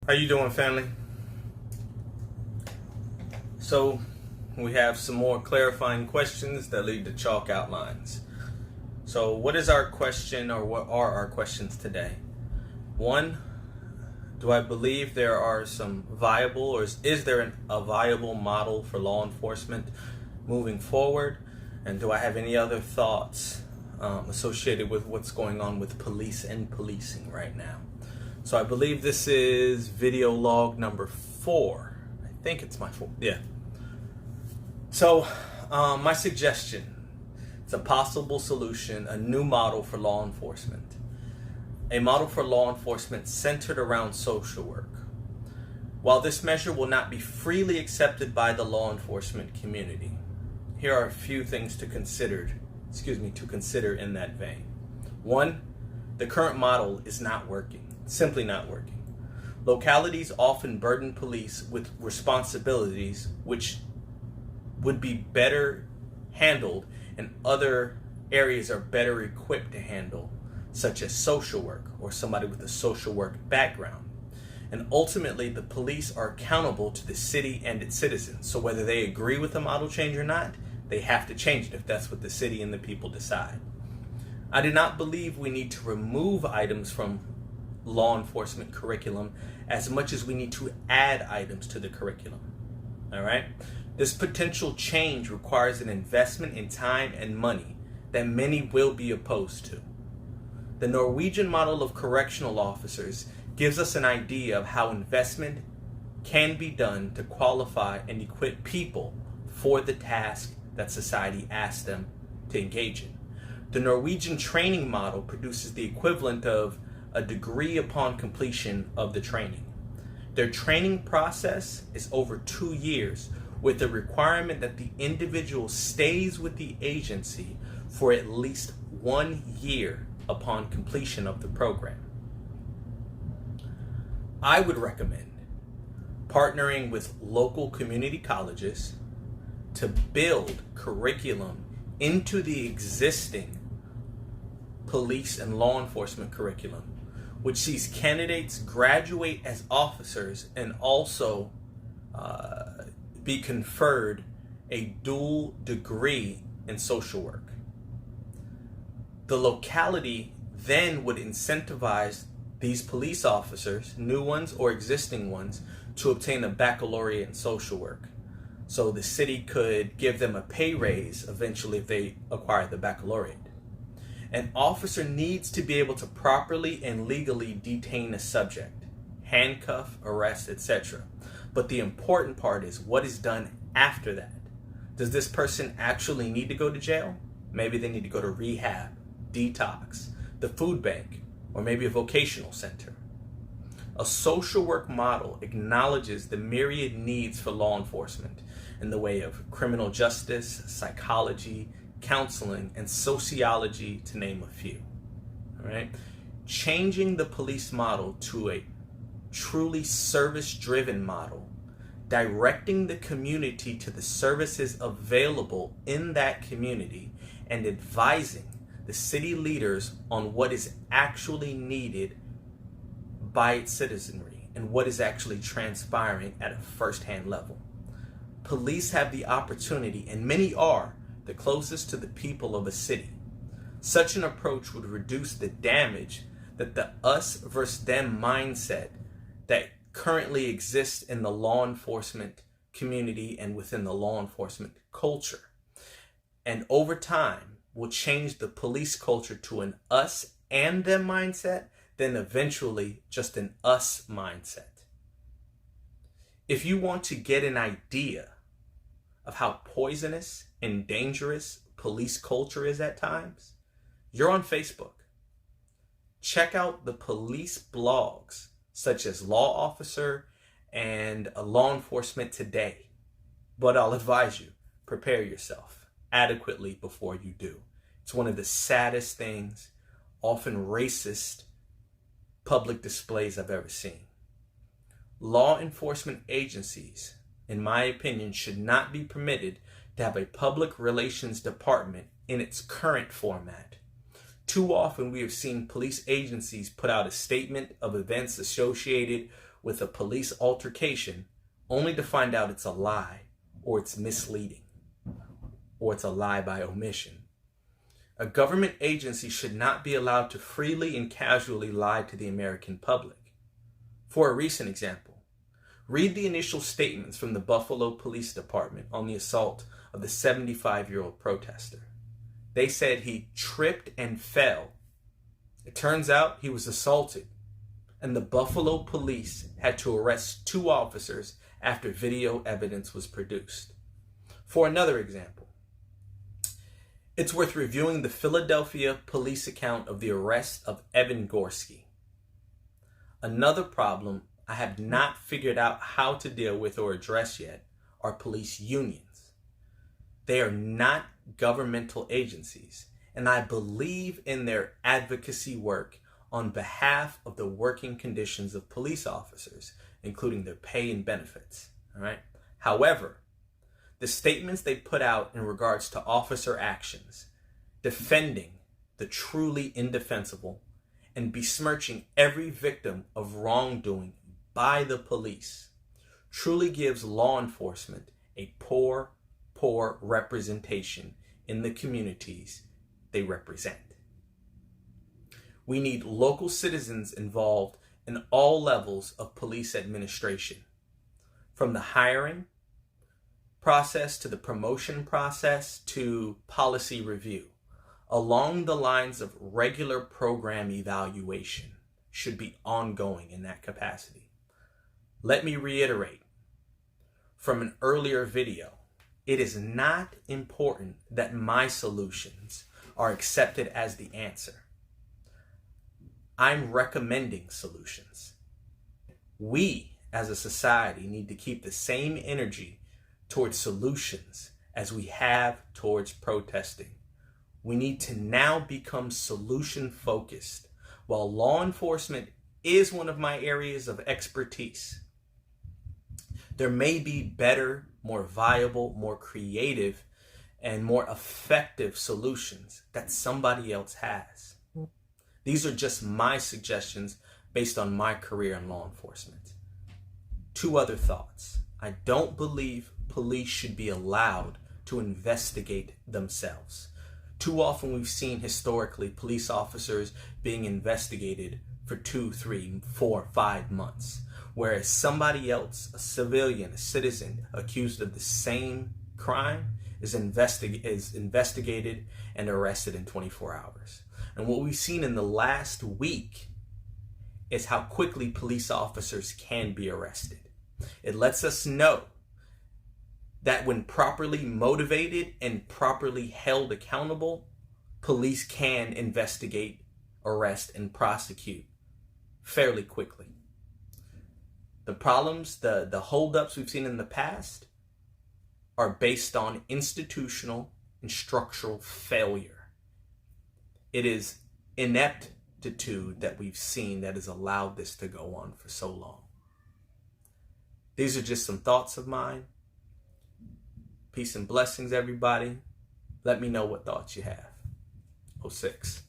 How you doing, family? So we have some more clarifying questions that lead to chalk outlines. So what is our question, or what are our questions today? One, do I believe there are some viable, or is there a viable model for law enforcement moving forward? And do I have any other thoughts associated with what's going on with police and policing right now? So I believe this is video log number 4. I think it's my 4. Yeah. So my suggestion, it's a possible solution, a new model for law enforcement. A model for law enforcement centered around social work. While this measure will not be freely accepted by the law enforcement community, here are a few things to consider in that vein. One, the current model is not working, simply not working. Localities often burden police with responsibilities which would be better handled and other areas are better equipped to handle, such as social work or somebody with a social work background. And ultimately, the police are accountable to the city and its citizens. So whether they agree with the model change or not, they have to change it if that's what the city and the people decide. I do not believe we need to remove items from law enforcement curriculum as much as we need to add items to the curriculum. All right? This potential change requires an investment in time and money that many will be opposed to. The Norwegian model of correctional officers gives us an idea of how investment can be done to qualify and equip people for the task that society asks them to engage in. The Norwegian training model produces the equivalent of a degree upon completion of the training. Their training process is over 2 years, with the requirement that the individual stays with the agency for at least 1 year upon completion of the program. I would recommend partnering with local community colleges to build curriculum into the existing police and law enforcement curriculum, which sees candidates graduate as officers and also be conferred a dual degree in social work. The locality then would incentivize these police officers, new ones or existing ones, to obtain a baccalaureate in social work. So the city could give them a pay raise eventually if they acquire the baccalaureate. An officer needs to be able to properly and legally detain a subject, handcuff, arrest, etc. But the important part is what is done after that. Does this person actually need to go to jail? Maybe they need to go to rehab, detox, the food bank, or maybe a vocational center. A social work model acknowledges the myriad needs for law enforcement in the way of criminal justice, psychology, counseling, and sociology, to name a few. All right? Changing the police model to a truly service-driven model, directing the community to the services available in that community, and advising the city leaders on what is actually needed by its citizenry and what is actually transpiring at a first-hand level. Police have the opportunity, and many are, the closest to the people of a city. Such an approach would reduce the damage that the us versus them mindset that currently exists in the law enforcement community and within the law enforcement culture. And over time, will change the police culture to an us and them mindset, then eventually just an us mindset. If you want to get an idea of how poisonous and dangerous police culture is at times, you're on Facebook. Check out the police blogs such as Law Officer and Law Enforcement Today. But I'll advise you, prepare yourself adequately before you do. It's one of the saddest things, often racist, public displays I've ever seen. Law enforcement agencies, in my opinion, should not be permitted to have a public relations department in its current format. Too often we have seen police agencies put out a statement of events associated with a police altercation only to find out it's a lie, or it's misleading, or it's a lie by omission. A government agency should not be allowed to freely and casually lie to the American public. For a recent example, read the initial statements from the Buffalo Police Department on the assault of the 75-year-old protester. They said he tripped and fell. It turns out he was assaulted, and the Buffalo police had to arrest 2 officers after video evidence was produced. For another example, it's worth reviewing the Philadelphia police account of the arrest of Evan Gorski. Another problem I have not figured out how to deal with or address yet are police unions. They are not governmental agencies, and I believe in their advocacy work on behalf of the working conditions of police officers, including their pay and benefits. All right. However, the statements they put out in regards to officer actions, defending the truly indefensible, and besmirching every victim of wrongdoing by the police, truly gives law enforcement a poor representation in the communities they represent. We need local citizens involved in all levels of police administration, from the hiring process to the promotion process to policy review, along the lines of regular program evaluation should be ongoing in that capacity. Let me reiterate from an earlier video, it is not important that my solutions are accepted as the answer. I'm recommending solutions. We as a society need to keep the same energy towards solutions as we have towards protesting. We need to now become solution focused. While law enforcement is one of my areas of expertise, there may be better, more viable, more creative, and more effective solutions that somebody else has. These are just my suggestions based on my career in law enforcement. 2 other thoughts. I don't believe police should be allowed to investigate themselves. Too often we've seen historically police officers being investigated for 2, 3, 4, 5 months, whereas somebody else, a civilian, a citizen accused of the same crime is investigated and arrested in 24 hours. And what we've seen in the last week is how quickly police officers can be arrested. It lets us know that when properly motivated and properly held accountable, police can investigate, arrest, and prosecute fairly quickly. The problems, the holdups we've seen in the past are based on institutional and structural failure. It is ineptitude that we've seen that has allowed this to go on for so long. These are just some thoughts of mine. Peace and blessings, everybody. Let me know what thoughts you have. 06.